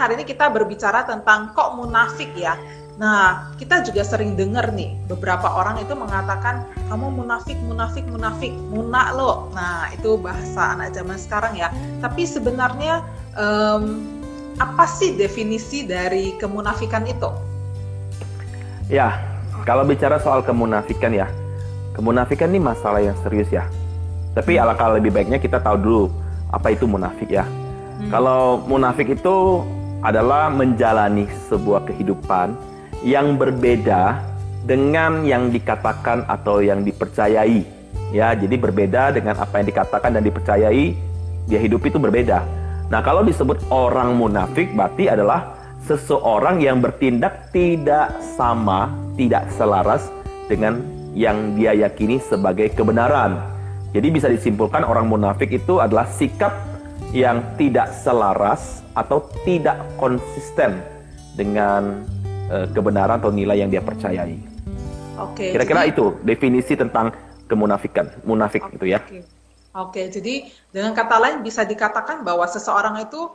hari ini kita berbicara tentang kok munafik ya. Nah, kita juga sering dengar nih, beberapa orang itu mengatakan, kamu munafik, munafik, munafik, munak lo. Nah, itu bahasa anak zaman sekarang ya. Tapi sebenarnya, apa sih definisi dari kemunafikan itu? Ya, kalau bicara soal kemunafikan ya, kemunafikan ini masalah yang serius ya. Tapi alangkah lebih baiknya kita tahu dulu apa itu munafik ya. Kalau munafik itu adalah menjalani sebuah kehidupan yang berbeda dengan yang dikatakan atau yang dipercayai. Ya, jadi berbeda dengan apa yang dikatakan dan dipercayai, dia hidup itu berbeda. Nah, kalau disebut orang munafik berarti adalah seseorang yang bertindak tidak sama, tidak selaras dengan yang dia yakini sebagai kebenaran. Jadi bisa disimpulkan orang munafik itu adalah sikap yang tidak selaras atau tidak konsisten dengan kebenaran atau nilai yang dia percayai. Oke. Kira-kira Jadi, itu definisi tentang kemunafikan, munafik itu ya. Oke, jadi dengan kata lain bisa dikatakan bahwa seseorang itu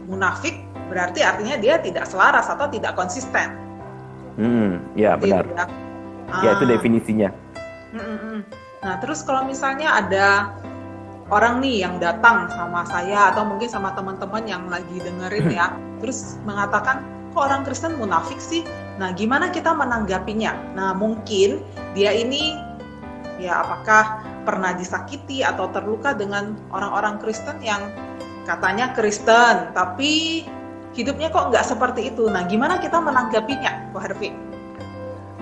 munafik berarti artinya dia tidak selaras atau tidak konsisten. Ya Seperti benar. itu ya. Ya itu Ah, definisinya. Nah, terus kalau misalnya ada orang nih yang datang sama saya atau mungkin sama teman-teman yang lagi dengerin ya, terus mengatakan, kok orang Kristen munafik sih? Nah, gimana kita menanggapinya? Nah, mungkin dia ini ya apakah pernah disakiti atau terluka dengan orang-orang Kristen yang katanya Kristen, tapi hidupnya kok nggak seperti itu. Nah, gimana kita menanggapinya, Bu Harvey?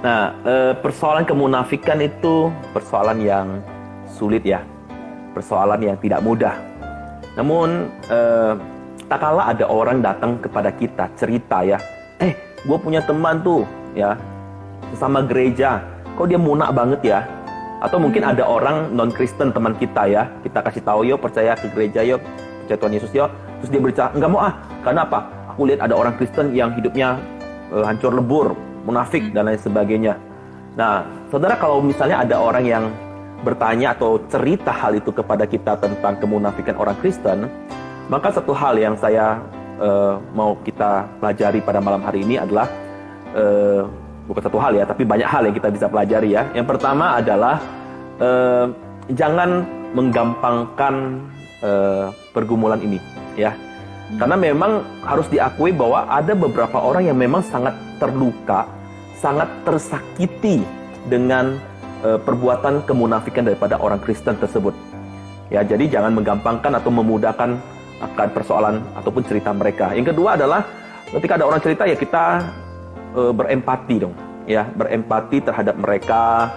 Nah, persoalan kemunafikan itu persoalan yang sulit ya. Persoalan yang tidak mudah. Namun, tak kala ada orang datang kepada kita, cerita ya, gue punya teman tuh, ya, sesama gereja, kok dia munak banget ya? Atau mungkin ada orang non-Kristen teman kita ya, kita kasih tahu yuk, percaya ke gereja yuk, percaya Tuhan Yesus yuk, terus dia bercerita, enggak mau karena apa? Aku lihat ada orang Kristen yang hidupnya hancur lebur, munafik dan lain sebagainya. Nah, saudara, kalau misalnya ada orang yang bertanya atau cerita hal itu kepada kita tentang kemunafikan orang Kristen, maka satu hal yang saya mau kita pelajari pada malam hari ini adalah bukan satu hal ya, tapi banyak hal yang kita bisa pelajari ya. Yang pertama adalah jangan menggampangkan pergumulan ini ya. Karena memang harus diakui bahwa ada beberapa orang yang memang sangat terluka, sangat tersakiti dengan perbuatan kemunafikan daripada orang Kristen tersebut. Ya, jadi jangan menggampangkan atau memudahkan akan persoalan ataupun cerita mereka. Yang kedua adalah ketika ada orang cerita ya kita berempati dong, ya, berempati terhadap mereka,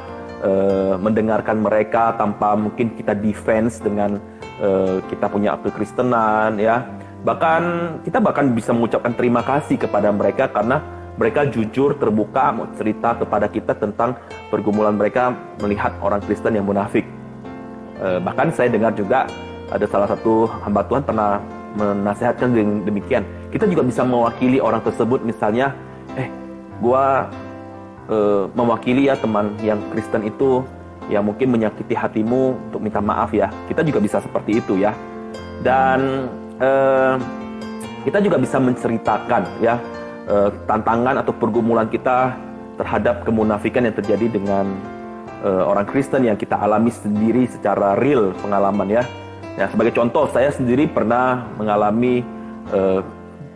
mendengarkan mereka tanpa mungkin kita defense dengan kita punya kekristenan, ya. Bahkan kita bisa mengucapkan terima kasih kepada mereka karena mereka jujur, terbuka, mau cerita kepada kita tentang pergumulan mereka melihat orang Kristen yang munafik. Bahkan saya dengar juga ada salah satu hamba Tuhan pernah menasihatkan demikian. Kita juga bisa mewakili orang tersebut, misalnya, gua mewakili ya teman yang Kristen itu yang mungkin menyakiti hatimu untuk minta maaf ya. Kita juga bisa seperti itu ya. Dan kita juga bisa menceritakan ya tantangan atau pergumulan kita terhadap kemunafikan yang terjadi dengan orang Kristen yang kita alami sendiri secara real pengalaman ya. Ya, sebagai contoh, saya sendiri pernah mengalami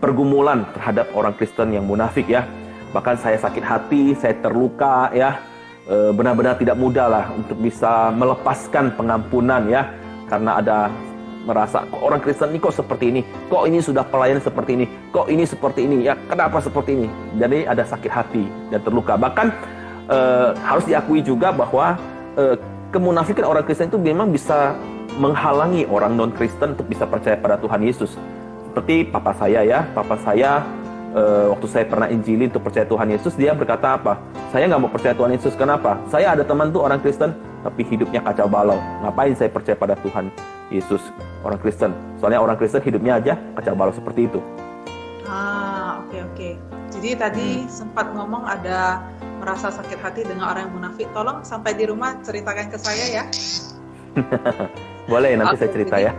pergumulan terhadap orang Kristen yang munafik ya. Bahkan saya sakit hati, saya terluka ya. Benar-benar tidak mudah lah untuk bisa melepaskan pengampunan ya. Karena ada merasa, kok orang Kristen ini kok seperti ini, kok ini sudah pelayan seperti ini, kok ini seperti ini, ya kenapa seperti ini. Jadi ada sakit hati dan terluka. Bahkan harus diakui juga bahwa kemunafikan orang Kristen itu memang bisa menghalangi orang non-Kristen untuk bisa percaya pada Tuhan Yesus. Seperti papa saya ya, papa saya waktu saya pernah injili untuk percaya Tuhan Yesus, dia berkata apa? Saya nggak mau percaya Tuhan Yesus, kenapa? Saya ada teman tuh orang Kristen, tapi hidupnya kacau balau. Ngapain saya percaya pada Tuhan Yesus, orang Kristen? Soalnya orang Kristen hidupnya aja kacau balau seperti itu. Oke. Jadi tadi sempat ngomong ada merasa sakit hati dengan orang yang munafik. Tolong sampai di rumah ceritakan ke saya ya. Boleh, nanti saya cerita jadi, ya.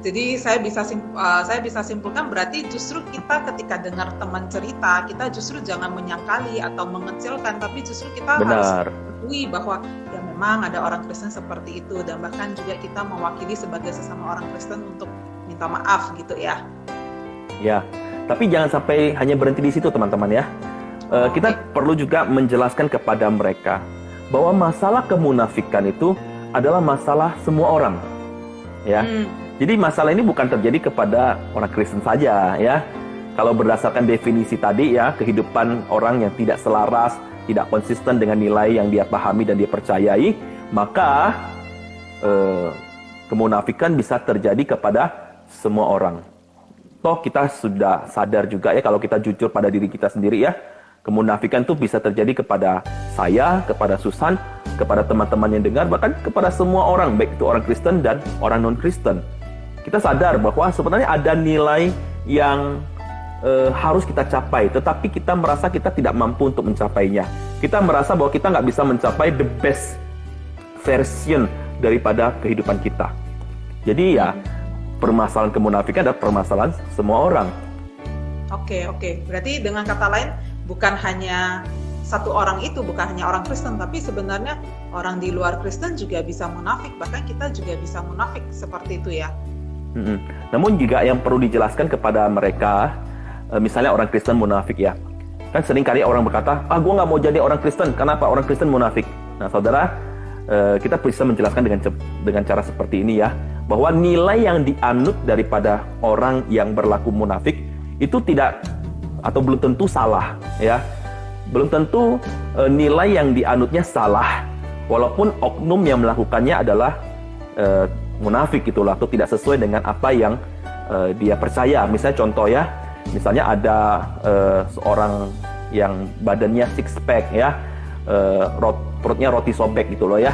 Jadi saya bisa simpulkan berarti justru kita ketika dengar teman cerita, kita justru jangan menyangkali atau mengecilkan, tapi justru kita harus mengakui bahwa ya memang ada orang Kristen seperti itu, dan bahkan juga kita mewakili sebagai sesama orang Kristen untuk minta maaf gitu ya. Ya, tapi jangan sampai hanya berhenti di situ teman-teman ya. Kita perlu juga menjelaskan kepada mereka bahwa masalah kemunafikan itu adalah masalah semua orang. Ya. Jadi masalah ini bukan terjadi kepada orang Kristen saja ya. Kalau berdasarkan definisi tadi ya, kehidupan orang yang tidak selaras, tidak konsisten dengan nilai yang dia pahami dan dia percayai, maka kemunafikan bisa terjadi kepada semua orang. Toh kita sudah sadar juga ya, kalau kita jujur pada diri kita sendiri ya, kemunafikan itu bisa terjadi kepada saya, kepada Susan, kepada teman-teman yang dengar, bahkan kepada semua orang, baik itu orang Kristen dan orang non-Kristen. Kita sadar bahwa sebenarnya ada nilai yang harus kita capai, tetapi kita merasa kita tidak mampu untuk mencapainya. Kita merasa bahwa kita nggak bisa mencapai the best version daripada kehidupan kita. Jadi ya, permasalahan kemunafikan adalah permasalahan semua orang. Oke. Berarti dengan kata lain, bukan hanya satu orang itu, bukan hanya orang Kristen, tapi sebenarnya orang di luar Kristen juga bisa munafik, bahkan kita juga bisa munafik seperti itu ya. Namun juga yang perlu dijelaskan kepada mereka, misalnya orang Kristen munafik ya. Kan seringkali orang berkata, gue nggak mau jadi orang Kristen. Kenapa? Orang Kristen munafik. Nah saudara, kita bisa menjelaskan dengan cara seperti ini ya, bahwa nilai yang dianut daripada orang yang berlaku munafik itu tidak atau belum tentu salah ya. Belum tentu nilai yang dianutnya salah, walaupun oknum yang melakukannya adalah munafik itulah, atau tidak sesuai dengan apa yang dia percaya. Misalnya contoh ya, misalnya ada seorang yang badannya six pack ya, perutnya roti sobek gitu loh ya.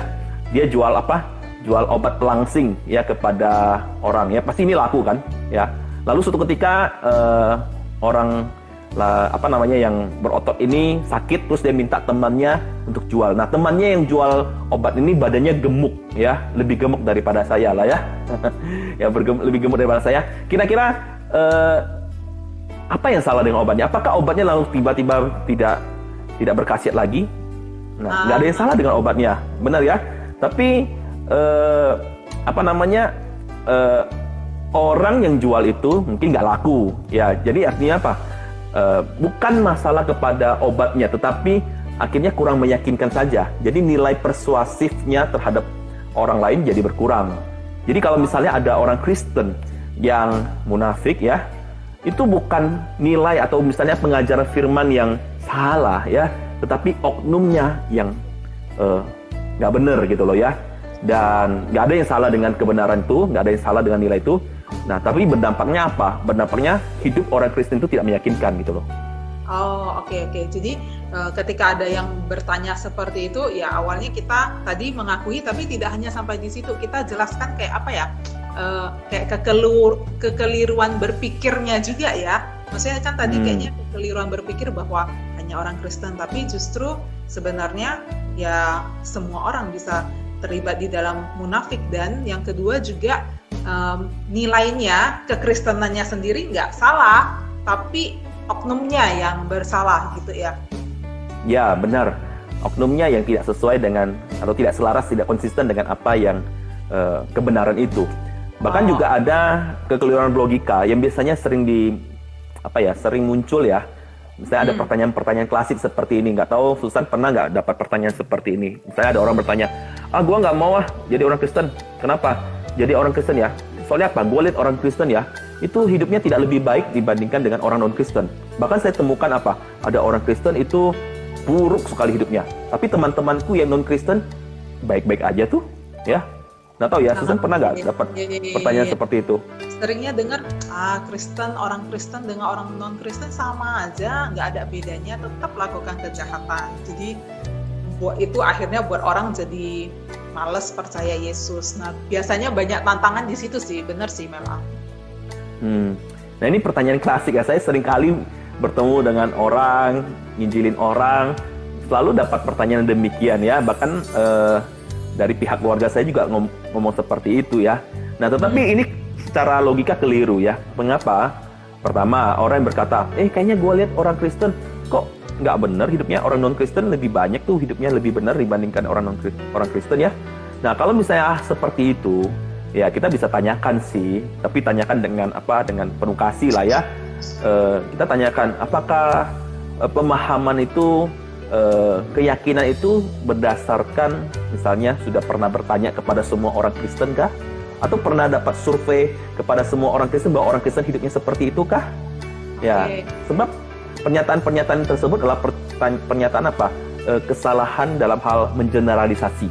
Dia jual apa? Jual obat pelangsing ya kepada orang ya. Pasti ini laku kan ya. Lalu suatu ketika orang yang berotot ini sakit, terus dia minta temannya untuk jual. Nah, temannya yang jual obat ini badannya gemuk ya, lebih gemuk daripada saya lah ya. Ya, lebih gemuk daripada saya. Kira-kira apa yang salah dengan obatnya? Apakah obatnya lalu tiba-tiba tidak berkhasiat lagi? Nah, nggak ada yang salah dengan obatnya, benar ya. Tapi orang yang jual itu mungkin nggak laku ya. Jadi artinya apa? Bukan masalah kepada obatnya, tetapi akhirnya kurang meyakinkan saja. Jadi nilai persuasifnya terhadap orang lain jadi berkurang. Jadi kalau misalnya ada orang Kristen yang munafik ya, itu bukan nilai atau misalnya pengajaran firman yang salah ya, tetapi oknumnya yang nggak benar gitu loh ya. Dan nggak ada yang salah dengan kebenaran itu, nggak ada yang salah dengan nilai itu. Nah, tapi berdampaknya apa? Berdampaknya hidup orang Kristen itu tidak meyakinkan gitu loh. Oh, oke. Jadi ketika ada yang bertanya seperti itu, ya awalnya kita tadi mengakui, tapi tidak hanya sampai di situ. Kita jelaskan kayak apa ya? Kayak kekeliruan berpikirnya juga ya. Maksudnya kan tadi kayaknya kekeliruan berpikir bahwa hanya orang Kristen, tapi justru sebenarnya ya semua orang bisa terlibat di dalam munafik. Dan yang kedua juga nilainya, kekristenannya sendiri nggak salah, tapi oknumnya yang bersalah gitu ya. Ya, benar. Oknumnya yang tidak sesuai dengan atau tidak selaras, tidak konsisten dengan apa yang kebenaran itu. Bahkan juga ada kekeliruan logika yang biasanya sering muncul ya. Misalnya ada pertanyaan-pertanyaan klasik seperti ini. Nggak tahu Susan pernah nggak dapat pertanyaan seperti ini. Misalnya ada orang bertanya, gue nggak mau jadi orang Kristen. Kenapa? Jadi orang Kristen ya. Soalnya apa? Gue lihat orang Kristen ya, itu hidupnya tidak lebih baik dibandingkan dengan orang non-Kristen. Bahkan saya temukan apa? Ada orang Kristen itu buruk sekali hidupnya. Tapi teman-temanku yang non-Kristen baik-baik aja tuh, ya. Nggak tahu ya, Susan pernah nggak dapat pertanyaan seperti itu? Seringnya dengar, orang Kristen dengan orang non-Kristen sama aja, nggak ada bedanya, tetap lakukan kejahatan. Jadi itu akhirnya buat orang jadi males percaya Yesus. Nah, biasanya banyak tantangan di situ sih, benar sih memang. Nah, ini pertanyaan klasik ya. Saya sering kali bertemu dengan orang, nginjilin orang, selalu dapat pertanyaan demikian ya. Bahkan dari pihak keluarga saya juga ngomong seperti itu ya. Nah, tetapi ini secara logika keliru ya. Mengapa? Pertama, orang yang berkata, kayaknya gue lihat orang Kristen kok nggak benar hidupnya, orang non-Kristen lebih banyak tuh hidupnya lebih benar dibandingkan orang Kristen ya. Nah, kalau misalnya seperti itu, ya kita bisa tanyakan sih, tapi tanyakan dengan apa? Dengan penuh kasih lah ya. Kita tanyakan, apakah pemahaman itu, keyakinan itu berdasarkan misalnya sudah pernah bertanya kepada semua orang Kristen kah? Atau pernah dapat survei kepada semua orang Kristen bahwa orang Kristen hidupnya seperti itu kah? Ya, sebab pernyataan-pernyataan tersebut adalah pernyataan apa? Kesalahan dalam hal mengeneralisasi.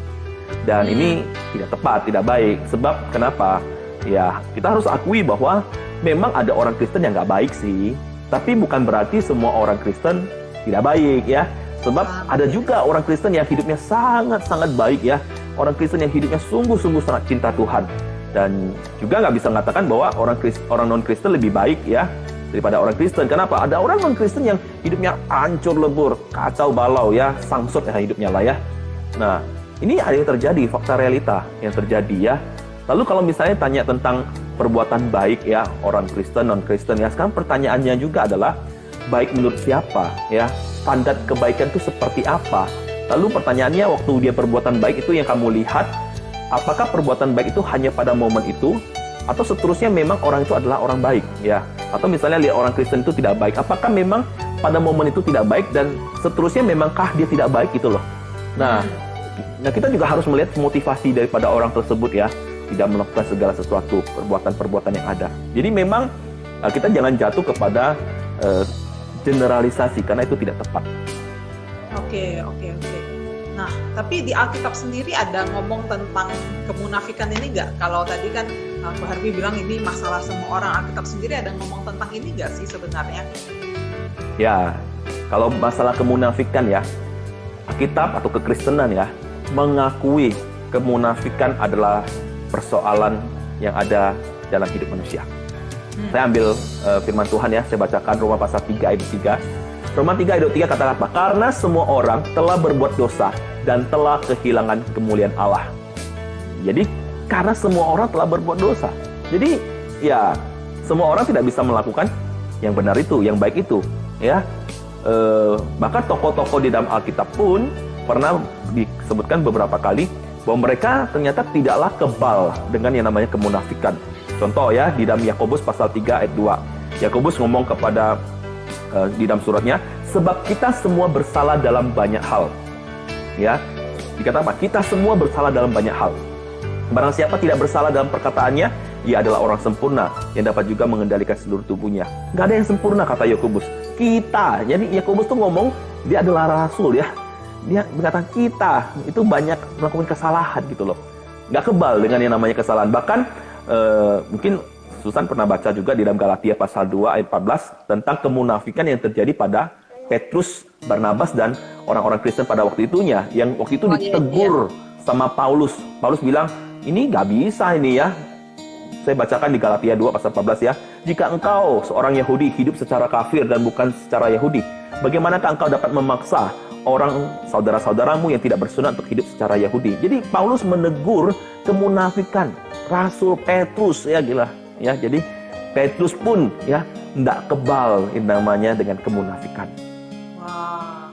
Dan ini tidak tepat, tidak baik. Sebab kenapa? Ya, kita harus akui bahwa memang ada orang Kristen yang nggak baik sih. Tapi bukan berarti semua orang Kristen tidak baik ya. Sebab ada juga orang Kristen yang hidupnya sangat-sangat baik ya. Orang Kristen yang hidupnya sungguh-sungguh sangat cinta Tuhan. Dan juga nggak bisa mengatakan bahwa orang non-Kristen lebih baik ya daripada orang Kristen. Kenapa? Ada orang non-Kristen yang hidupnya hancur lebur, kacau balau ya, sangsut ya hidupnya lah ya. Nah, ini ada yang terjadi, fakta realita yang terjadi ya. Lalu kalau misalnya tanya tentang perbuatan baik ya, orang Kristen, non-Kristen ya, sekarang pertanyaannya juga adalah baik menurut siapa ya? Standar kebaikan itu seperti apa? Lalu pertanyaannya, waktu dia perbuatan baik itu yang kamu lihat, apakah perbuatan baik itu hanya pada momen itu, atau seterusnya memang orang itu adalah orang baik ya? Atau misalnya lihat orang Kristen itu tidak baik, apakah memang pada momen itu tidak baik dan seterusnya memangkah dia tidak baik gitu loh? Nah, kita juga harus melihat motivasi daripada orang tersebut ya, tidak melakukan segala sesuatu perbuatan-perbuatan yang ada. Jadi memang kita jangan jatuh kepada generalisasi karena itu tidak tepat. Oke. Nah, tapi di Alkitab sendiri ada ngomong tentang kemunafikan ini nggak? Kalau tadi kan Bu Harvey bilang ini masalah semua orang, Alkitab sendiri ada ngomong tentang ini nggak sih sebenarnya? Ya, kalau masalah kemunafikan ya, Alkitab atau kekristenan ya, mengakui kemunafikan adalah persoalan yang ada dalam hidup manusia. Saya ambil firman Tuhan ya, saya bacakan Roma pasal 3 ayat 3. Roma 3 ayat 3 kata apa? Karena semua orang telah berbuat dosa dan telah kehilangan kemuliaan Allah. Jadi karena semua orang telah berbuat dosa. Jadi ya semua orang tidak bisa melakukan yang benar itu, yang baik itu, ya. Bahkan tokoh-tokoh di dalam Alkitab pun pernah disebutkan beberapa kali bahwa mereka ternyata tidaklah kebal dengan yang namanya kemunafikan. Contoh ya, di dalam Yakobus pasal 3 ayat 2. Yakobus ngomong kepada di dalam suratnya, sebab kita semua bersalah dalam banyak hal. Ya, dikata apa? Kita semua bersalah dalam banyak hal. Barang siapa tidak bersalah dalam perkataannya, ia adalah orang sempurna yang dapat juga mengendalikan seluruh tubuhnya. Nggak ada yang sempurna, kata Yakobus. Kita, jadi Yakobus tuh ngomong, dia adalah rasul ya. Dia berkata kita itu banyak melakukan kesalahan gitu loh. Nggak kebal dengan yang namanya kesalahan. Bahkan mungkin Susan pernah baca juga di dalam Galatia pasal 2 ayat 14 tentang kemunafikan yang terjadi pada Petrus, Barnabas dan orang-orang Kristen pada waktu itunya, yang waktu itu ditegur sama Paulus. Paulus bilang, ini nggak bisa ini ya. Saya bacakan di Galatia 2 pasal 14 ya. Jika engkau seorang Yahudi hidup secara kafir dan bukan secara Yahudi, bagaimanakah engkau dapat memaksa orang saudara-saudaramu yang tidak bersunat untuk hidup secara Yahudi? Jadi Paulus menegur kemunafikan Rasul Petrus ya, gila ya. Jadi Petrus pun ya tidak kebal yang namanya dengan kemunafikan. Wah,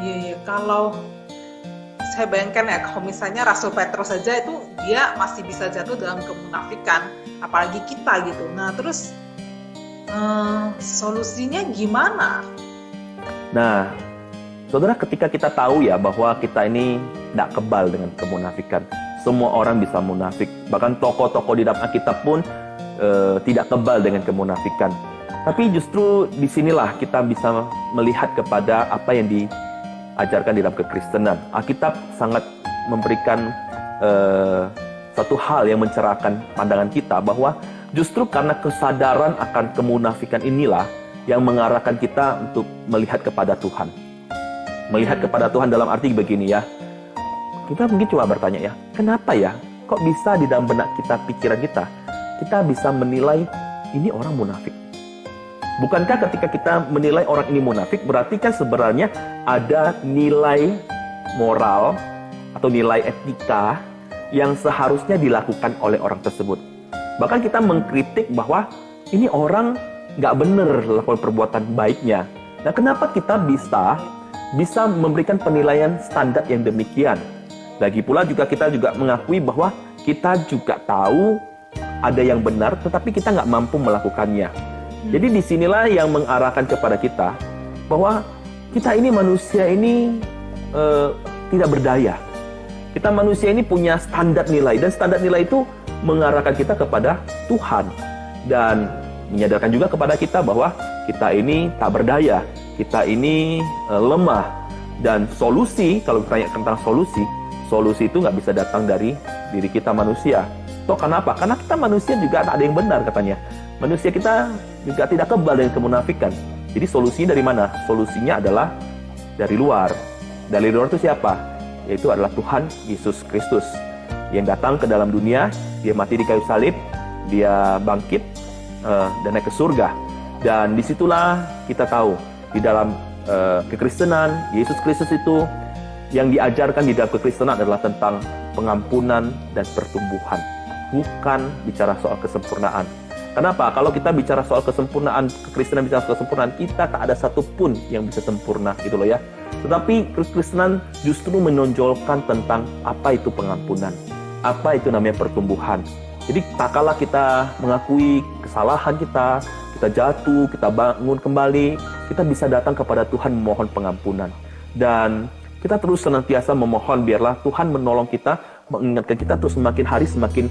iya. Kalau saya bayangkan ya, kalau misalnya Rasul Petrus saja itu dia masih bisa jatuh dalam kemunafikan, apalagi kita gitu. Nah, terus solusinya gimana? Nah, saudara, ketika kita tahu ya bahwa kita ini tidak kebal dengan kemunafikan, semua orang bisa munafik. Bahkan tokoh-tokoh di dalam Alkitab pun tidak kebal dengan kemunafikan. Tapi justru disinilah kita bisa melihat kepada apa yang diajarkan di dalam kekristenan. Alkitab sangat memberikan satu hal yang mencerahkan pandangan kita, bahwa justru karena kesadaran akan kemunafikan inilah yang mengarahkan kita untuk melihat kepada Tuhan. Melihat kepada Tuhan dalam arti begini ya. Kita mungkin coba bertanya ya, kenapa ya? Kok bisa di dalam benak kita, pikiran kita bisa menilai ini orang munafik? Bukankah ketika kita menilai orang ini munafik, berarti kan sebenarnya ada nilai moral atau nilai etika yang seharusnya dilakukan oleh orang tersebut. Bahkan kita mengkritik bahwa ini orang nggak benar melakukan perbuatan baiknya. Nah, kenapa kita bisa memberikan penilaian standar yang demikian? Lagi pula kita juga mengakui bahwa kita juga tahu ada yang benar, tetapi kita nggak mampu melakukannya. Jadi disinilah yang mengarahkan kepada kita bahwa kita ini manusia ini tidak berdaya. Kita manusia ini punya standar nilai, dan standar nilai itu mengarahkan kita kepada Tuhan dan menyadarkan juga kepada kita bahwa kita ini tak berdaya, kita ini lemah, dan solusi, kalau ditanya tentang solusi itu nggak bisa datang dari diri kita manusia. Toh kenapa? Karena kita manusia juga tak ada yang benar katanya. Manusia kita juga tidak kebal dengan kemunafikan. Jadi solusinya dari mana? Solusinya adalah dari luar. Dari luar itu siapa? Yaitu adalah Tuhan Yesus Kristus yang datang ke dalam dunia, dia mati di kayu salib, dia bangkit dan naik ke surga. Dan disitulah kita tahu di dalam kekristenan, Yesus Kristus itu yang diajarkan di dalam kekristenan adalah tentang pengampunan dan pertumbuhan, bukan bicara soal kesempurnaan. Kenapa? Kalau kita bicara soal kesempurnaan, kekristenan bicara soal kesempurnaan, kita tak ada satupun yang bisa sempurna, gitu loh ya. Tetapi kekristenan justru menonjolkan tentang apa itu pengampunan, apa itu namanya pertumbuhan. Jadi tak kalah kita mengakui kesalahan kita jatuh, kita bangun kembali, kita bisa datang kepada Tuhan memohon pengampunan. Dan kita terus senantiasa memohon biarlah Tuhan menolong kita, mengingatkan kita terus semakin hari semakin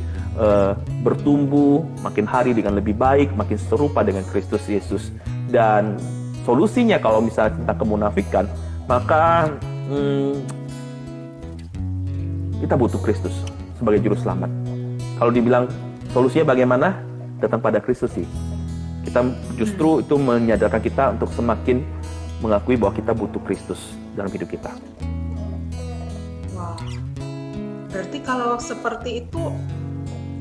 bertumbuh, makin hari dengan lebih baik, makin serupa dengan Kristus Yesus. Dan solusinya kalau misalnya tentang kemunafikan, maka kita butuh Kristus sebagai juru selamat. Kalau dibilang solusinya bagaimana? Datang pada Kristus sih. Kita justru itu menyadarkan kita untuk semakin mengakui bahwa kita butuh Kristus dalam hidup kita. Wow. Berarti kalau seperti itu,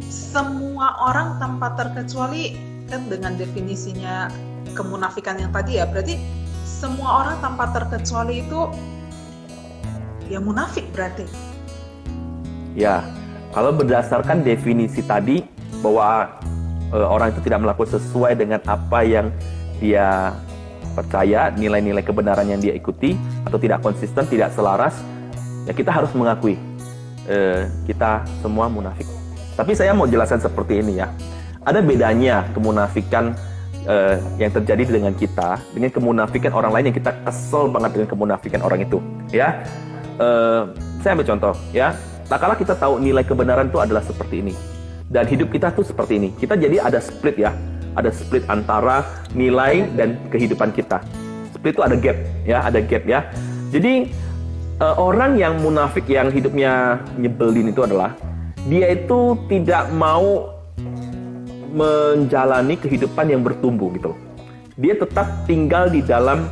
semua orang tanpa terkecuali, kan dengan definisinya kemunafikan yang tadi ya, berarti semua orang tanpa terkecuali itu ya munafik berarti. Ya, kalau berdasarkan definisi tadi bahwa orang itu tidak melakukan sesuai dengan apa yang dia percaya, nilai-nilai kebenaran yang dia ikuti, atau tidak konsisten, tidak selaras, ya kita harus mengakui kita semua munafik. Tapi saya mau jelaskan seperti ini ya. Ada bedanya kemunafikan yang terjadi dengan kita dengan kemunafikan orang lain yang kita kesel banget dengan kemunafikan orang itu. Ya, saya ambil contoh ya. Tak kala kita tahu nilai kebenaran itu adalah seperti ini. Dan hidup kita tuh seperti ini. Kita jadi ada split ya. Ada split antara nilai dan kehidupan kita. Split itu ada gap ya, ada gap ya. Jadi orang yang munafik yang hidupnya nyebelin itu adalah dia itu tidak mau menjalani kehidupan yang bertumbuh gitu. Dia tetap tinggal di dalam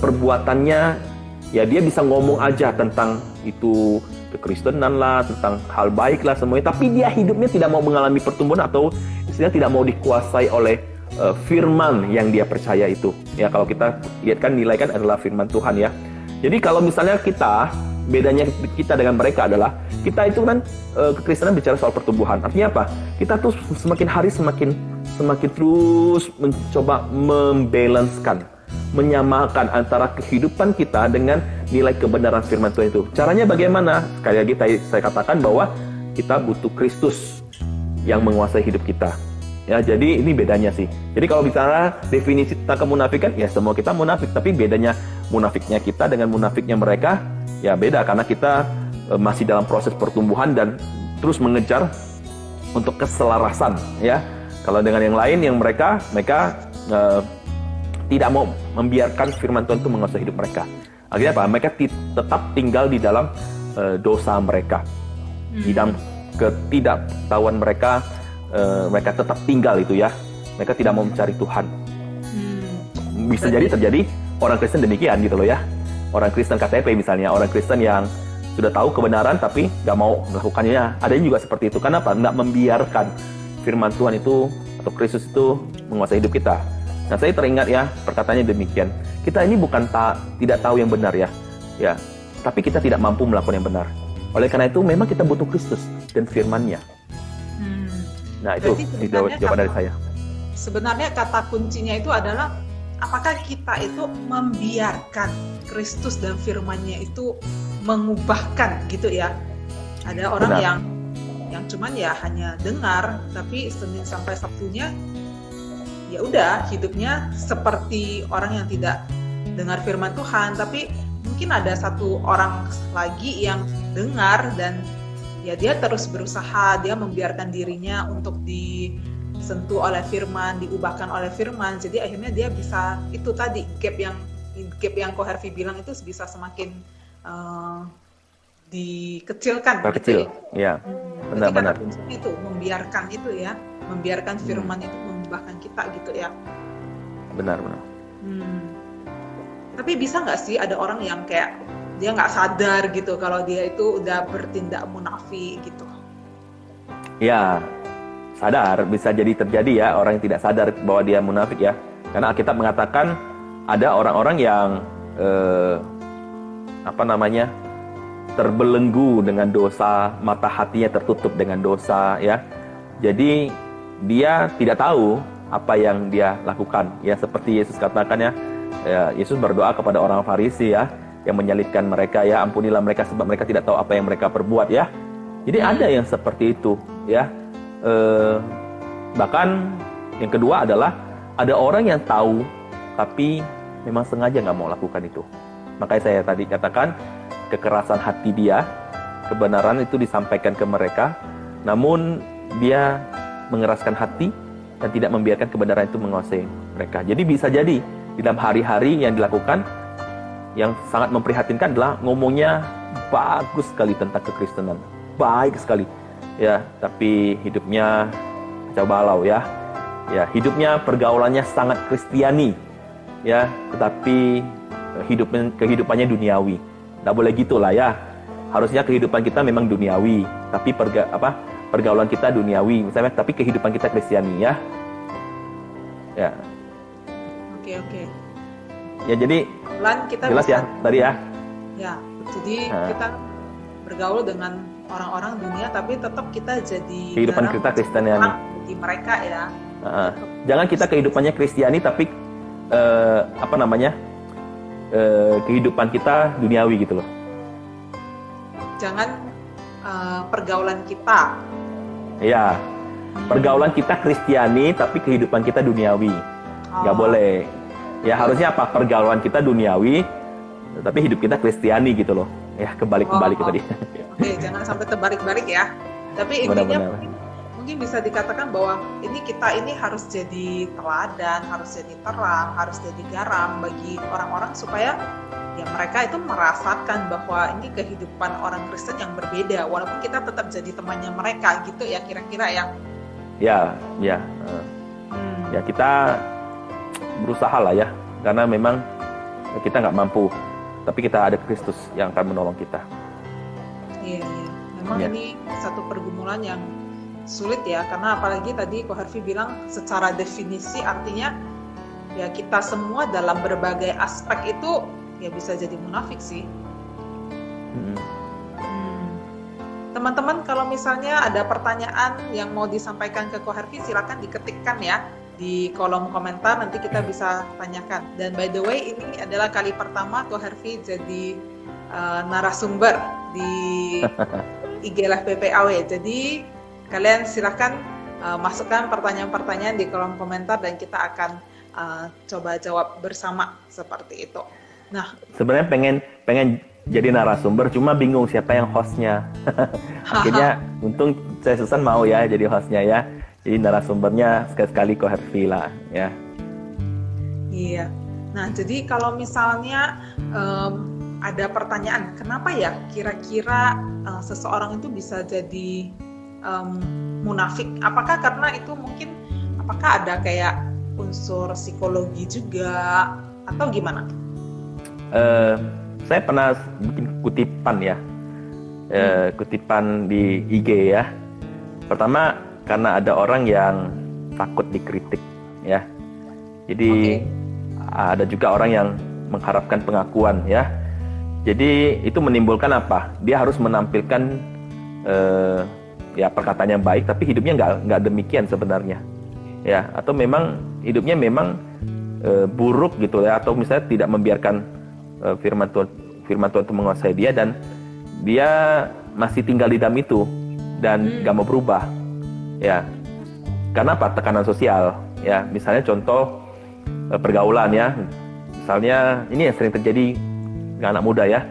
perbuatannya. Ya dia bisa ngomong aja tentang itu kekristenan lah, tentang hal baik lah semuanya, tapi dia hidupnya tidak mau mengalami pertumbuhan atau istilahnya tidak mau dikuasai oleh firman yang dia percaya itu. Ya kalau kita lihat kan nilai kan adalah firman Tuhan ya. Jadi kalau misalnya bedanya kita dengan mereka adalah kita itu kan kekristenan bicara soal pertumbuhan. Artinya apa? Kita tuh semakin hari semakin terus mencoba membalancekan, menyamakan antara kehidupan kita dengan nilai kebenaran firman Tuhan itu. Caranya bagaimana? Sekali lagi saya katakan bahwa kita butuh Kristus yang menguasai hidup kita. Ya, jadi ini bedanya sih. Jadi kalau bicara definisi tentang kemunafikan, ya semua kita munafik, tapi bedanya munafiknya kita dengan munafiknya mereka ya beda karena kita masih dalam proses pertumbuhan dan terus mengejar untuk keselarasan ya. Kalau dengan yang lain yang mereka tidak mau membiarkan firman Tuhan itu menguasai hidup mereka. Akhirnya apa? Mereka tetap tinggal di dalam dosa mereka. Di dalam ketidaktahuan mereka, mereka tetap tinggal itu ya. Mereka tidak mau mencari Tuhan. Bisa jadi terjadi orang Kristen demikian gitu loh ya. Orang Kristen KTP misalnya, orang Kristen yang sudah tahu kebenaran tapi nggak mau melakukannya. Ada juga seperti itu. Kenapa? Nggak membiarkan firman Tuhan itu atau Kristus itu menguasai hidup kita. Nah, saya teringat ya, perkataannya demikian. Kita ini bukan tidak tahu yang benar ya. Ya, tapi kita tidak mampu melakukan yang benar. Oleh karena itu, memang kita butuh Kristus dan firman-Nya. Nah, itu Berarti sebenarnya jawaban dari saya. sebenarnya kata kuncinya itu adalah apakah kita itu membiarkan Kristus dan firman-Nya itu mengubahkan gitu ya. Ada orang Benar. yang cuman ya hanya dengar, tapi Senin sampai Sabtunya ya udah hidupnya seperti orang yang tidak dengar firman Tuhan. Tapi mungkin ada satu orang lagi yang dengar dan ya dia terus berusaha, dia membiarkan dirinya untuk disentuh oleh firman, diubahkan oleh firman. Jadi akhirnya dia bisa, itu tadi gap yang Ko Harvey bilang itu bisa semakin dikecilkan. Perkecil. Gitu Ya, Berarti benar-benar. kata kuncinya itu membiarkan itu ya, membiarkan firman itu mengubahkan kita gitu ya. Benar-benar. Tapi bisa nggak sih ada orang yang kayak dia nggak sadar gitu kalau dia itu udah bertindak munafik gitu? Ya, sadar, bisa jadi terjadi ya orang yang tidak sadar bahwa dia munafik ya. Karena Alkitab mengatakan ada orang-orang yang terbelenggu dengan dosa, mata hatinya tertutup dengan dosa ya. Jadi dia tidak tahu apa yang dia lakukan. Ya seperti Yesus katakan ya, Yesus berdoa kepada orang Farisi ya, yang menyalibkan mereka ya, ampunilah mereka sebab mereka tidak tahu apa yang mereka perbuat ya. Jadi ada yang seperti itu ya. Bahkan yang kedua adalah ada orang yang tahu tapi memang sengaja nggak mau lakukan itu. Makanya saya tadi katakan kekerasan hati dia, kebenaran itu disampaikan ke mereka, namun dia mengeraskan hati dan tidak membiarkan kebenaran itu menguasai mereka. Jadi bisa jadi di dalam hari-hari yang dilakukan, yang sangat memprihatinkan adalah ngomongnya bagus sekali tentang kekristenan, baik sekali ya, tapi hidupnya kacau balau ya. Ya, hidupnya pergaulannya sangat kristiani ya, tetapi kehidupannya duniawi. Nggak boleh gitulah ya. Harusnya kehidupan kita memang duniawi, tapi pergaulan kita duniawi misalnya, tapi kehidupan kita kristiani ya. Ya. Oke. Ya jadi Kita jelas bisa, ya tadi ya. Ya, jadi kita bergaul dengan orang-orang dunia, tapi tetap kita jadi kehidupan kita kristiani di mereka ya. Jangan kita kehidupannya kristiani tapi kehidupan kita duniawi gitu loh. Jangan pergaulan kita. Ya, pergaulan kita kristiani tapi kehidupan kita duniawi. Nggak boleh. Ya harusnya apa? Pergaulan kita duniawi tapi hidup kita kristiani gitu loh. Ya kebalik tadi. Oke, jangan sampai terbalik-balik ya. Tapi intinya mungkin bisa dikatakan bahwa kita ini harus jadi teladan, harus jadi terang, harus jadi garam bagi orang-orang supaya ya mereka itu merasakan bahwa ini kehidupan orang Kristen yang berbeda, walaupun kita tetap jadi temannya mereka gitu ya, kira-kira ya. Ya kita berusaha lah ya, karena memang kita nggak mampu, tapi kita ada Kristus yang akan menolong kita. Iya. Memang ini satu pergumulan yang sulit ya, karena apalagi tadi Ko Harvey bilang secara definisi artinya ya kita semua dalam berbagai aspek itu ya bisa jadi munafik sih. Teman-teman kalau misalnya ada pertanyaan yang mau disampaikan ke Ko Harvey silakan diketikkan ya di kolom komentar, nanti kita bisa tanyakan. Dan by the way ini adalah kali pertama Ko Harvey jadi narasumber di IG Live PPAW. Jadi kalian silahkan masukkan pertanyaan-pertanyaan di kolom komentar dan kita akan coba jawab bersama seperti itu. Nah, sebenarnya pengen jadi narasumber, cuma bingung siapa yang hostnya. Akhirnya untung saya Susan mau ya jadi hostnya ya. Jadi narasumbernya sekali-sekali Ko Harvey lah ya. Iya. Nah, jadi kalau misalnya ada pertanyaan, kenapa ya kira-kira seseorang itu bisa jadi munafik? Apakah karena itu mungkin, apakah ada kayak unsur psikologi juga atau gimana? Saya pernah bikin kutipan ya, kutipan di IG ya. Pertama karena ada orang yang takut dikritik ya. Jadi ada juga orang yang mengharapkan pengakuan ya. Jadi itu menimbulkan apa? Dia harus menampilkan ya perkataan yang baik, tapi hidupnya nggak demikian sebenarnya, ya. Atau memang hidupnya memang buruk gitu ya, atau misalnya tidak membiarkan firman Tuhan itu menguasai dia, dan dia masih tinggal di dalam itu dan nggak mau berubah, ya. Karena apa? Tekanan sosial, ya. Misalnya contoh pergaulan, ya. Misalnya ini yang sering terjadi dengan anak muda, ya.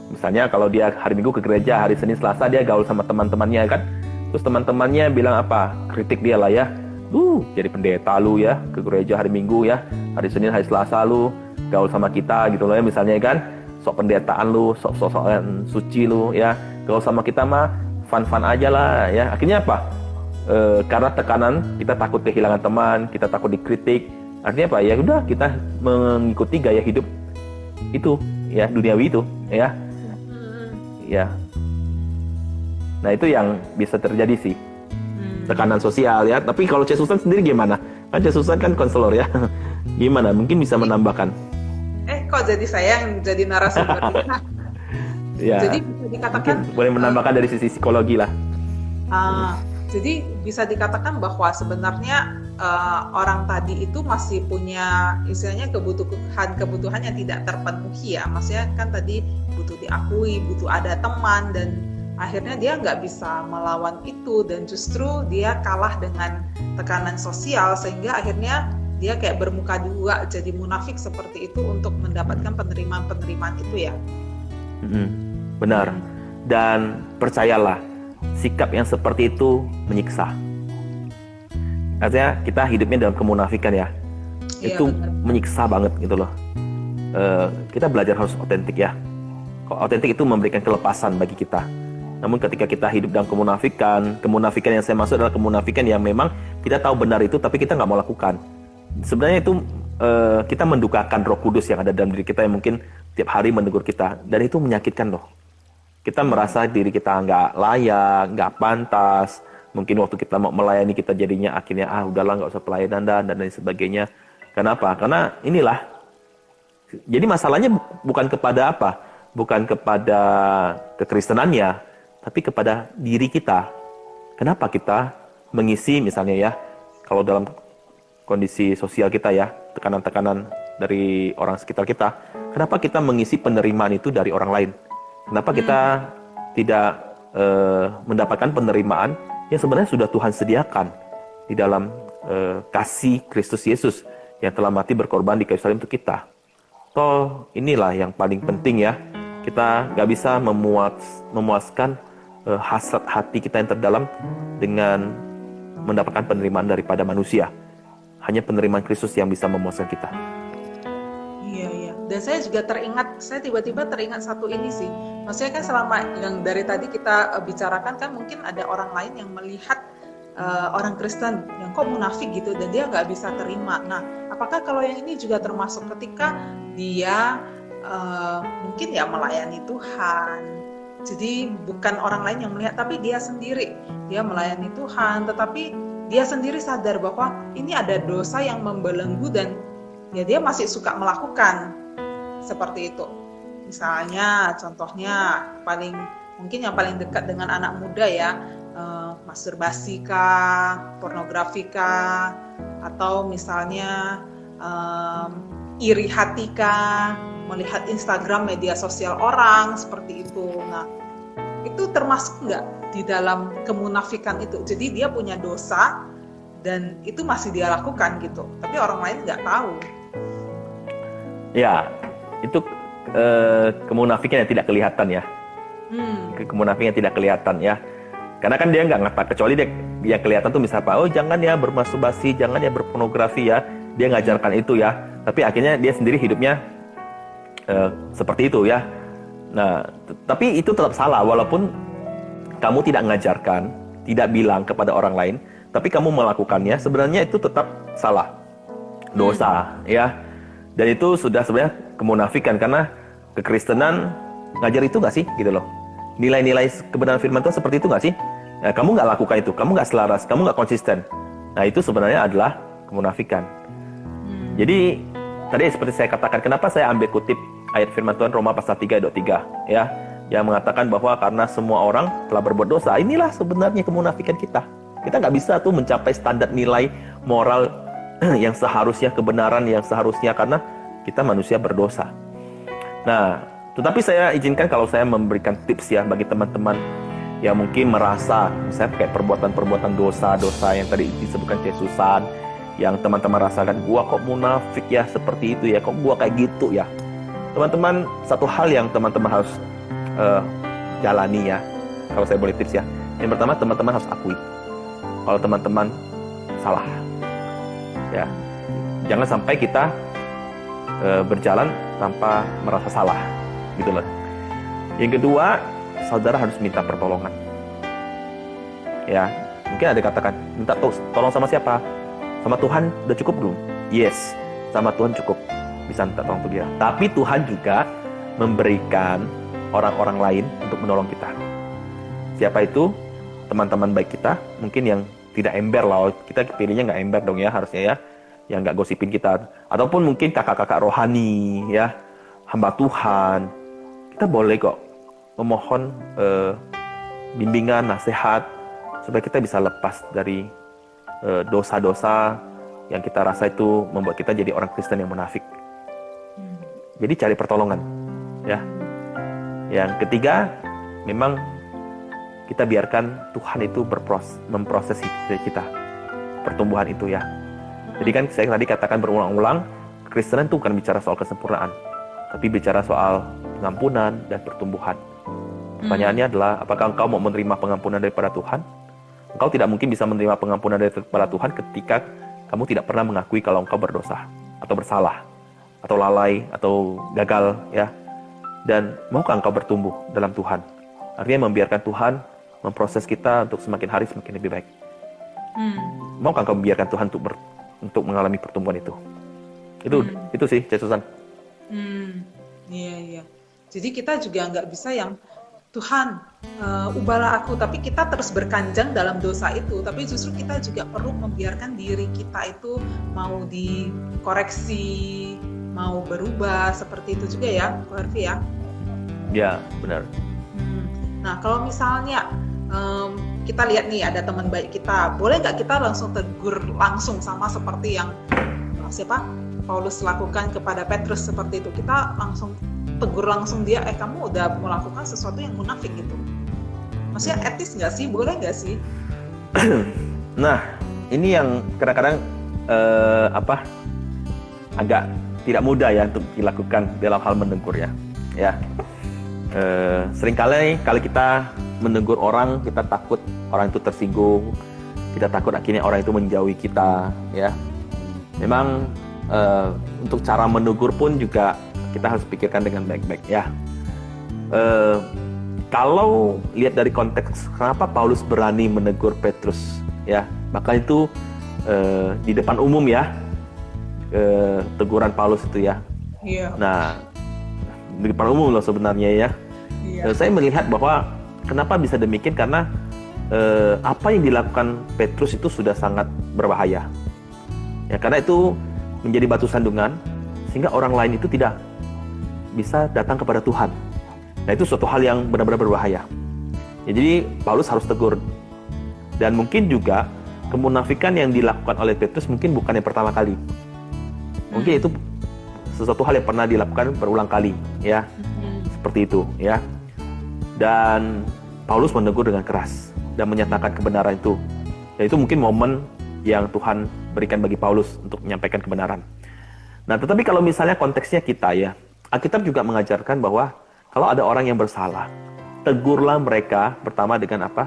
Misalnya kalau dia hari Minggu ke gereja, hari Senin Selasa dia gaul sama teman-temannya kan. Terus teman-temannya bilang apa? Kritik dia lah, ya. Jadi pendeta lu ya, ke gereja hari Minggu ya. Hari Senin, hari Selasa lu gaul sama kita gitu loh ya, misalnya kan. Sok pendetaan lu, sok-sokan suci lu ya. Gaul sama kita mah fun-fun aja lah ya. Akhirnya apa? Karena tekanan, kita takut kehilangan teman, kita takut dikritik. Artinya apa? Ya udah, kita mengikuti gaya hidup itu ya, duniawi itu ya. Ya. Nah, itu yang bisa terjadi sih. Tekanan sosial ya. Tapi kalau Cik Susan sendiri gimana? Kan Cik Susan kan konselor ya. Gimana? Mungkin bisa menambahkan. Kok jadi saya yang jadi narasumber? Ya. Jadi bisa dikatakan mungkin boleh menambahkan dari sisi psikologi lah. Jadi bisa dikatakan bahwa sebenarnya orang tadi itu masih punya istilahnya kebutuhan yang tidak terpenuhi ya. Maksudnya kan tadi butuh diakui, butuh ada teman, dan akhirnya dia nggak bisa melawan itu, dan justru dia kalah dengan tekanan sosial, sehingga akhirnya dia kayak bermuka dua, jadi munafik seperti itu untuk mendapatkan penerimaan itu ya. Benar. Dan percayalah, sikap yang seperti itu menyiksa. Artinya kita hidupnya dalam kemunafikan ya. Itu benar. Menyiksa banget gitu loh. Kita belajar harus otentik ya. Otentik itu memberikan kelepasan bagi kita. Namun ketika kita hidup dalam kemunafikan yang saya maksud adalah kemunafikan yang memang kita tahu benar itu, tapi kita nggak mau lakukan. Sebenarnya itu kita mendukakan Roh Kudus yang ada dalam diri kita, yang mungkin tiap hari menegur kita, dan itu menyakitkan loh. Kita merasa diri kita nggak layak, nggak pantas. Mungkin waktu kita mau melayani, kita jadinya akhirnya udahlah, nggak usah pelayanan dan lain sebagainya. Kenapa? Karena inilah. Jadi masalahnya bukan kepada apa? Bukan kepada kekristenannya, tapi kepada diri kita. Kenapa kita mengisi misalnya ya, kalau dalam kondisi sosial kita ya, tekanan-tekanan dari orang sekitar kita, kenapa kita mengisi penerimaan itu dari orang lain? Kenapa kita tidak mendapatkan penerimaan yang sebenarnya sudah Tuhan sediakan di dalam kasih Kristus Yesus yang telah mati berkorban di kayu salib untuk kita? Toh inilah yang paling penting ya. Kita nggak bisa memuaskan hasrat hati kita yang terdalam dengan mendapatkan penerimaan daripada manusia. Hanya penerimaan Kristus yang bisa memuaskan kita. Iya. Dan saya juga tiba-tiba teringat satu ini sih. Maksudnya kan selama yang dari tadi kita bicarakan kan mungkin ada orang lain yang melihat orang Kristen yang kok munafik gitu, dan dia nggak bisa terima. Nah, apakah kalau yang ini juga termasuk ketika dia mungkin ya melayani Tuhan? Jadi bukan orang lain yang melihat, tapi dia sendiri. Dia melayani Tuhan, tetapi dia sendiri sadar bahwa ini ada dosa yang membelenggu, dan ya dia masih suka melakukan seperti itu. Misalnya, contohnya mungkin yang paling dekat dengan anak muda ya, masturbasi kah, pornografi kah, atau misalnya iri hati kah, melihat Instagram, media sosial orang seperti itu. Nah, itu termasuk nggak di dalam kemunafikan itu? Jadi dia punya dosa dan itu masih dia lakukan gitu, tapi orang lain nggak tahu. Ya, itu kemunafikan yang tidak kelihatan ya. Kemunafikan yang tidak kelihatan ya. Karena kan dia nggak ngata, kecuali dia kelihatan tuh misalnya jangan ya bermasturbasi, jangan ya berpornografi ya. Dia ngajarkan itu ya. Tapi akhirnya dia sendiri hidupnya seperti itu ya. Nah, tapi itu tetap salah walaupun kamu tidak mengajarkan, tidak bilang kepada orang lain, tapi kamu melakukannya, sebenarnya itu tetap salah, dosa ya. Dan itu sudah sebenarnya kemunafikan, karena kekristenan ngajar itu nggak sih gitu loh. Nilai-nilai kebenaran firman Tuhan seperti itu nggak sih? Nah, kamu nggak lakukan itu, kamu nggak selaras, kamu nggak konsisten. Nah, itu sebenarnya adalah kemunafikan. Jadi tadi seperti saya katakan, kenapa saya ambil kutip ayat firman Tuhan Roma pasal 3 ayat 3 ya. yang mengatakan bahwa karena semua orang telah berbuat dosa. Inilah sebenarnya kemunafikan kita. Kita nggak bisa tuh mencapai standar nilai moral yang seharusnya, kebenaran yang seharusnya, karena kita manusia berdosa. Nah, tetapi saya izinkan kalau saya memberikan tips ya bagi teman-teman yang mungkin merasa, misalnya kayak perbuatan-perbuatan dosa-dosa yang tadi disebutkan Yesusan, yang teman-teman rasakan, gua kok munafik ya seperti itu ya, kok gua kayak gitu ya. Teman-teman, satu hal yang teman-teman harus jalani ya, kalau saya boleh tips ya. Yang pertama, teman-teman harus akui kalau teman-teman salah. Ya, jangan sampai kita berjalan tanpa merasa salah, gitu loh. Yang kedua, saudara harus minta pertolongan. Ya, mungkin ada katakan, minta tolong sama siapa? Sama Tuhan udah cukup belum? Yes, sama Tuhan cukup. Bisa minta tolong untuk dia. Tapi Tuhan juga memberikan orang-orang lain untuk menolong kita. Siapa itu? Teman-teman baik kita, mungkin yang tidak ember lah. Kita pilihnya nggak ember dong ya, harusnya ya. Yang nggak gosipin kita. Ataupun mungkin kakak-kakak rohani, ya, hamba Tuhan. Kita boleh kok memohon bimbingan, nasihat, supaya kita bisa lepas dari dosa-dosa yang kita rasa itu membuat kita jadi orang Kristen yang munafik. Jadi cari pertolongan, ya. Yang ketiga, memang kita biarkan Tuhan itu memproses kita, pertumbuhan itu ya. Jadi kan saya tadi katakan berulang-ulang, Kristenan itu bukan bicara soal kesempurnaan, tapi bicara soal pengampunan dan pertumbuhan. Pertanyaannya adalah, apakah engkau mau menerima pengampunan daripada Tuhan? Engkau tidak mungkin bisa menerima pengampunan daripada Tuhan ketika kamu tidak pernah mengakui kalau engkau berdosa, atau bersalah, atau lalai, atau gagal, ya. Dan maukah engkau bertumbuh dalam Tuhan? Artinya membiarkan Tuhan memproses kita untuk semakin hari semakin lebih baik. Maukah engkau membiarkan Tuhan untuk mengalami pertumbuhan itu? Itu sih, Susan. Iya. Jadi kita juga nggak bisa yang Tuhan ubahlah aku, tapi kita terus berkanjang dalam dosa itu. Tapi justru kita juga perlu membiarkan diri kita itu mau dikoreksi, mau berubah, seperti itu juga ya, Ko Harvey ya? Ya, benar. Nah, kalau misalnya kita lihat nih ada teman baik kita, boleh nggak kita langsung tegur langsung sama seperti yang Paulus lakukan kepada Petrus seperti itu? Kita langsung tegur langsung dia, kamu udah melakukan sesuatu yang munafik gitu. Maksudnya etis nggak sih? Boleh nggak sih? Nah, ini yang kadang-kadang agak tidak mudah ya untuk dilakukan dalam hal menegur ya. Seringkali kalau kita menegur orang, kita takut orang itu tersinggung, kita takut akhirnya orang itu menjauhi kita, ya. Memang untuk cara menegur pun juga kita harus pikirkan dengan baik-baik, ya. Kalau lihat dari konteks kenapa Paulus berani menegur Petrus, ya, maka itu di depan umum ya, teguran Paulus itu ya. Iya. Nah, di depan umum loh sebenarnya ya. Iya. Saya melihat bahwa kenapa bisa demikian, karena apa yang dilakukan Petrus itu sudah sangat berbahaya. Ya, karena itu menjadi batu sandungan sehingga orang lain itu tidak bisa datang kepada Tuhan. Nah, itu suatu hal yang benar-benar berbahaya. Ya, jadi Paulus harus tegur. Dan mungkin juga kemunafikan yang dilakukan oleh Petrus mungkin bukan yang pertama kali. Mungkin itu sesuatu hal yang pernah dilakukan berulang kali, ya. Seperti itu, ya. Dan Paulus menegur dengan keras dan menyatakan kebenaran itu. Dan itu mungkin momen yang Tuhan berikan bagi Paulus untuk menyampaikan kebenaran. Nah, tetapi kalau misalnya konteksnya kita ya, Alkitab juga mengajarkan bahwa kalau ada orang yang bersalah, tegurlah mereka pertama dengan apa?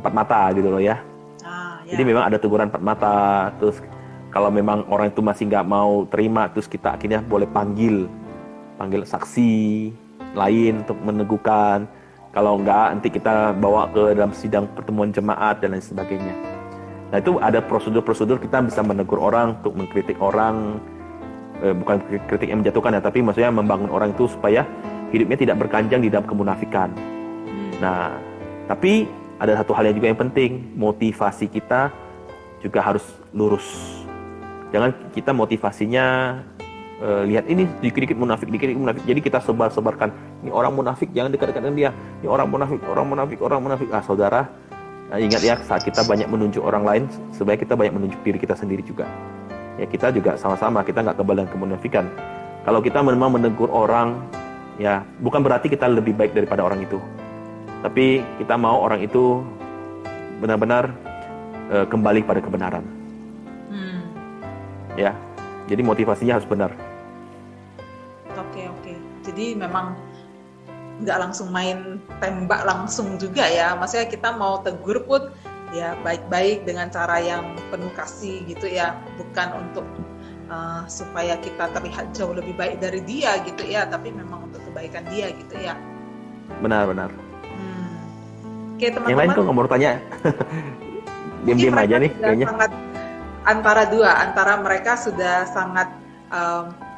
Empat mata gitu loh ya. Jadi memang ada teguran empat mata. Terus kalau memang orang itu masih nggak mau terima, terus kita akhirnya boleh panggil saksi lain untuk meneguhkan. Kalau enggak, nanti kita bawa ke dalam sidang pertemuan jemaat dan lain sebagainya. Nah, itu ada prosedur-prosedur kita bisa menegur orang, untuk mengkritik orang, bukan kritik yang menjatuhkan ya, tapi maksudnya membangun orang itu supaya hidupnya tidak berkanjang di dalam kemunafikan. Nah, tapi ada satu hal yang juga yang penting, motivasi kita juga harus lurus. Jangan kita motivasinya lihat ini dikit-dikit munafik, dikit-dikit munafik. Jadi kita sebar-sebarkan, ini orang munafik, jangan dekat-dekat dengan dia. Ini orang munafik, orang munafik, orang munafik. Saudara, ingat ya, saat kita banyak menunjuk orang lain, sebaiknya kita banyak menunjuk diri kita sendiri juga. Ya, kita juga sama-sama, kita nggak kebal dengan kemunafikan. Kalau kita memang menegur orang, ya bukan berarti kita lebih baik daripada orang itu. Tapi kita mau orang itu benar-benar kembali pada kebenaran. Ya, jadi motivasinya harus benar. Oke. Jadi memang nggak langsung main tembak langsung juga ya. Maksudnya kita mau tegur pun ya baik-baik dengan cara yang penuh kasih gitu ya. Bukan untuk supaya kita terlihat jauh lebih baik dari dia gitu ya. Tapi memang untuk kebaikan dia gitu ya. Benar. Oke, teman-teman. Yang lain kok nggak mau tanya. Diam-diam aja nih kayaknya. Sangat antara mereka sudah sangat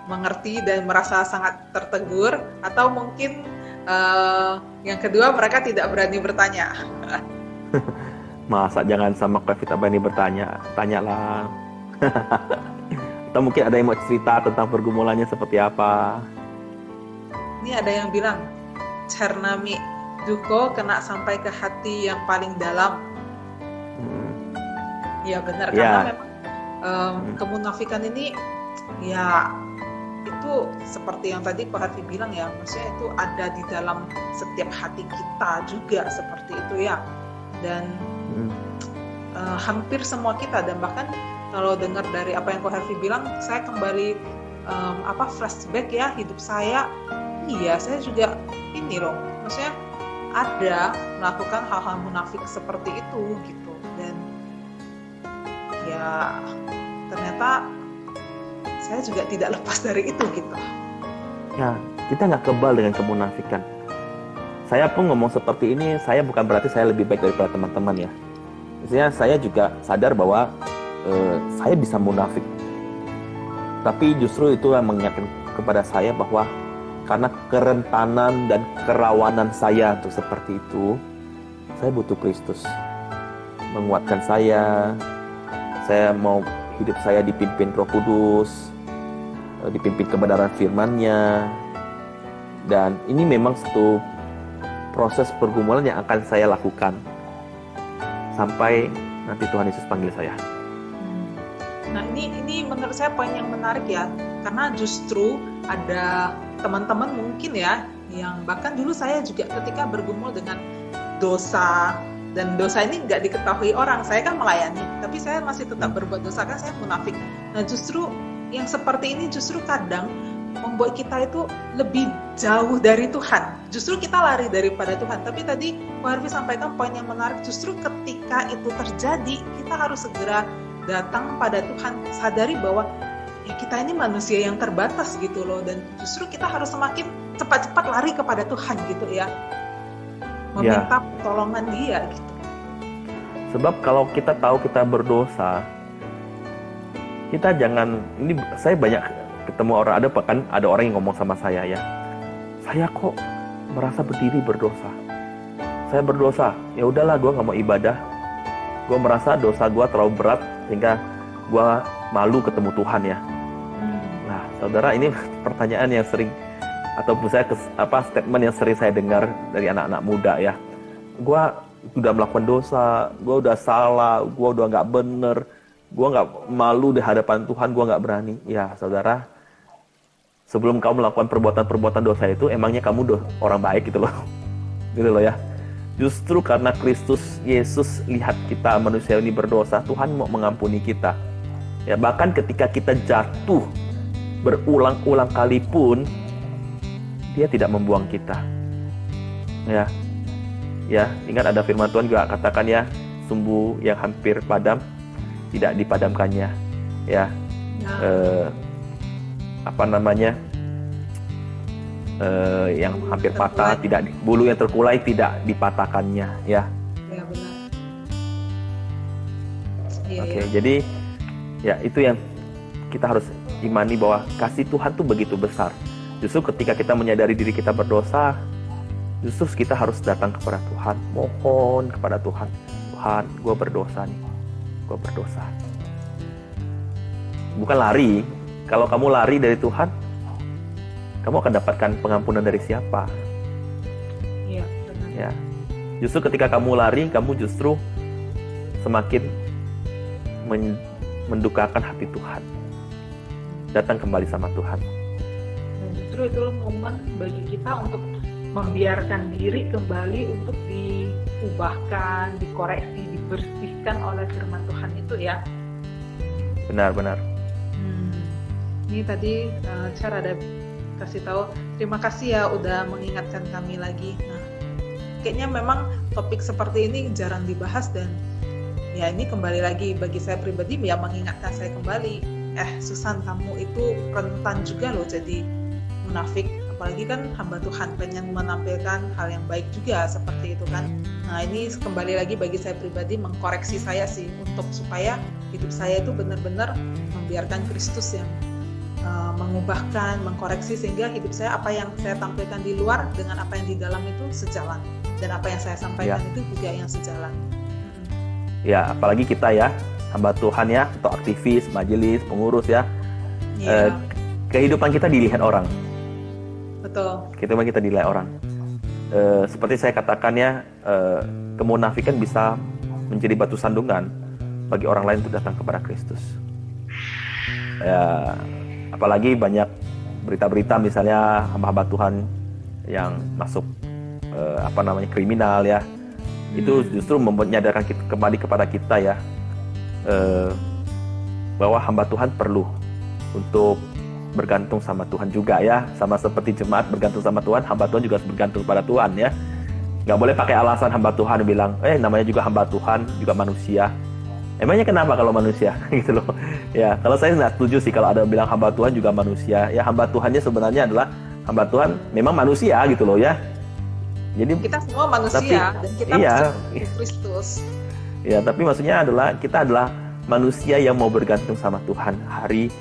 mengerti dan merasa sangat tertegur, atau mungkin yang kedua mereka tidak berani bertanya. Masa jangan sama Kevin berani bertanya, tanyalah. Atau mungkin ada yang mau cerita tentang pergumulannya seperti apa. Ini ada yang bilang, Cernami Duko kena sampai ke hati yang paling dalam. Ya benar, karena memang kemunafikan ini ya itu seperti yang tadi Pak Harfi bilang ya, maksudnya itu ada di dalam setiap hati kita juga seperti itu ya. Dan hampir semua kita, dan bahkan kalau dengar dari apa yang Pak Harfi bilang, saya kembali flashback ya hidup saya. Iya, saya juga ini loh, maksudnya ada melakukan hal-hal munafik seperti itu gitu. Dan ya ternyata saya juga tidak lepas dari itu gitu. Ya, kita nggak kebal dengan kemunafikan. Saya pun ngomong seperti ini, saya bukan berarti saya lebih baik daripada teman-teman ya. Maksudnya saya juga sadar bahwa saya bisa munafik. Tapi justru itu yang mengingatkan kepada saya bahwa karena kerentanan dan kerawanan saya untuk seperti itu, saya butuh Kristus menguatkan saya. Saya mau hidup saya dipimpin Roh Kudus, dipimpin kebenaran firman-Nya. Dan ini memang satu proses pergumulan yang akan saya lakukan sampai nanti Tuhan Yesus panggil saya. Nah, ini menurut saya poin yang menarik ya, karena justru ada teman-teman mungkin ya, yang bahkan dulu saya juga ketika bergumul dengan dosa, dan dosa ini nggak diketahui orang, saya kan melayani, tapi saya masih tetap berbuat dosa, kan saya munafik. Nah, justru yang seperti ini justru kadang membuat kita itu lebih jauh dari Tuhan. Justru kita lari daripada Tuhan. Tapi tadi Pak Harfi sampaikan poin yang menarik, justru ketika itu terjadi, kita harus segera datang pada Tuhan, sadari bahwa ya kita ini manusia yang terbatas gitu loh, dan justru kita harus semakin cepat-cepat lari kepada Tuhan gitu ya. Meminta pertolongan dia gitu. Sebab kalau kita tahu kita berdosa, kita jangan, ini saya banyak ketemu orang, ada orang yang ngomong sama saya ya, saya kok merasa berdiri berdosa, saya berdosa, ya udahlah gue nggak mau ibadah, gue merasa dosa gue terlalu berat sehingga gue malu ketemu Tuhan ya. Nah, saudara, ini pertanyaan yang sering, ataupun saya statement yang sering saya dengar dari anak-anak muda ya. Gue udah melakukan dosa, gue udah salah, gue udah nggak bener, gue nggak malu di hadapan Tuhan, gue nggak berani. Ya, saudara, sebelum kamu melakukan perbuatan-perbuatan dosa itu, emangnya kamu orang baik gitu loh, gitu loh ya. Justru karena Kristus Yesus lihat kita manusia ini berdosa, Tuhan mau mengampuni kita. Ya, bahkan ketika kita jatuh berulang-ulang kali pun, Dia tidak membuang kita. Ya, ingat ada firman Tuhan juga katakan ya, sumbu yang hampir padam tidak dipadamkannya. Ya, yang hampir patah tidak, bulu yang terkulai tidak dipatahkannya. Ya. Ya benar. Oke, jadi ya itu yang kita harus imani, bahwa kasih Tuhan tuh begitu besar. Justru ketika kita menyadari diri kita berdosa, justru kita harus datang kepada Tuhan, mohon kepada Tuhan, Tuhan, gue berdosa nih, gue berdosa. Bukan lari, Kalau kamu lari dari Tuhan, kamu akan dapatkan pengampunan dari siapa? Iya, benar. Ya. Justru ketika kamu lari, kamu justru semakin mendukakan hati Tuhan. Datang kembali sama Tuhan. Dan justru itu momen bagi kita untuk membiarkan diri kembali untuk diubahkan, dikoreksi, dibersihkan oleh firman Tuhan itu ya. Benar-benar. Ini tadi cara ada kasih tahu, terima kasih ya udah mengingatkan kami lagi. Nah, kayaknya memang topik seperti ini jarang dibahas dan ya ini kembali lagi bagi saya pribadi ya mengingatkan saya kembali. Susan, kamu itu rentan juga loh jadi munafik. Apalagi kan hamba Tuhan pengen menampilkan hal yang baik juga seperti itu kan. Nah ini kembali lagi bagi saya pribadi mengkoreksi saya sih untuk supaya hidup saya itu benar-benar membiarkan Kristus yang mengubahkan, mengkoreksi sehingga hidup saya apa yang saya tampilkan di luar dengan apa yang di dalam itu sejalan dan apa yang saya sampaikan itu juga yang sejalan. Ya, apalagi kita ya hamba Tuhan ya atau aktivis, majelis, pengurus ya. Kehidupan kita dilihat orang. Betul. Kehidupan kita dilihat orang. Seperti saya katakan ya, kemunafikan bisa menjadi batu sandungan bagi orang lain untuk datang kepada Kristus. Ya, apalagi banyak berita-berita misalnya hamba-hamba Tuhan yang masuk kriminal ya. Itu justru menyadarkan kita, kembali kepada kita ya, bahwa hamba Tuhan perlu untuk bergantung sama Tuhan juga ya. Sama seperti jemaat bergantung sama Tuhan, hamba Tuhan juga bergantung pada Tuhan ya. Nggak boleh pakai alasan hamba Tuhan bilang, namanya juga hamba Tuhan, juga manusia. Emangnya kenapa kalau manusia? Gitu loh. Ya, kalau saya nggak setuju sih kalau ada bilang hamba Tuhan juga manusia. Ya, hamba Tuhannya sebenarnya adalah hamba Tuhan memang manusia gitu loh ya. Jadi kita semua manusia dan kita seperti Kristus. Ya, tapi maksudnya adalah kita adalah manusia yang mau bergantung sama Tuhan hari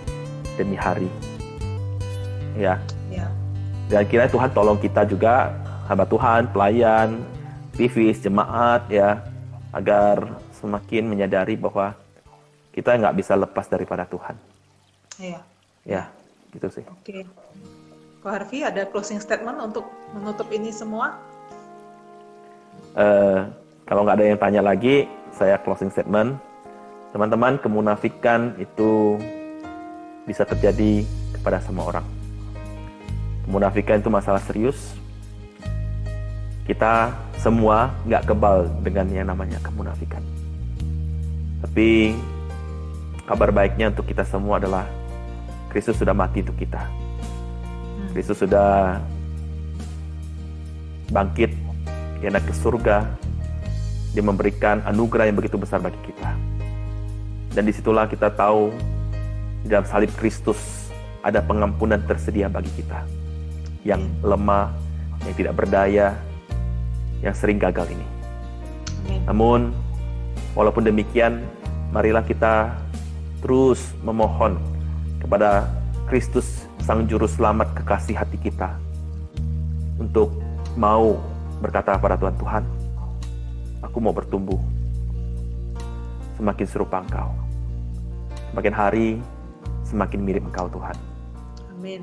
demi hari. Ya. Dan kira Tuhan tolong kita juga hamba Tuhan, pelayan, aktivis, jemaat ya, agar semakin menyadari bahwa kita nggak bisa lepas daripada Tuhan. Iya. Ya, gitu sih. Oke. Ko Harvey ada closing statement untuk menutup ini semua? Kalau nggak ada yang tanya lagi, saya closing statement. Teman-teman, kemunafikan itu bisa terjadi kepada semua orang. Kemunafikan itu masalah serius. Kita semua nggak kebal dengan yang namanya kemunafikan. Tapi kabar baiknya untuk kita semua adalah Kristus sudah mati untuk kita. Kristus sudah bangkit, dia naik ke surga. Dia memberikan anugerah yang begitu besar bagi kita. Dan disitulah kita tahu di dalam salib Kristus ada pengampunan tersedia bagi kita. Yang lemah, yang tidak berdaya, yang sering gagal ini. Namun, walaupun demikian, marilah kita terus memohon kepada Kristus, Sang Juru Selamat kekasih hati kita, untuk mau berkata kepada Tuhan, Tuhan, aku mau bertumbuh semakin serupa Engkau. Semakin hari, semakin mirip Engkau, Tuhan. Amin.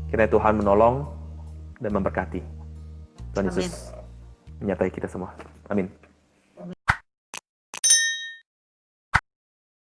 Kiranya Tuhan menolong dan memberkati. Tuhan Yesus menyertai kita semua. Amin.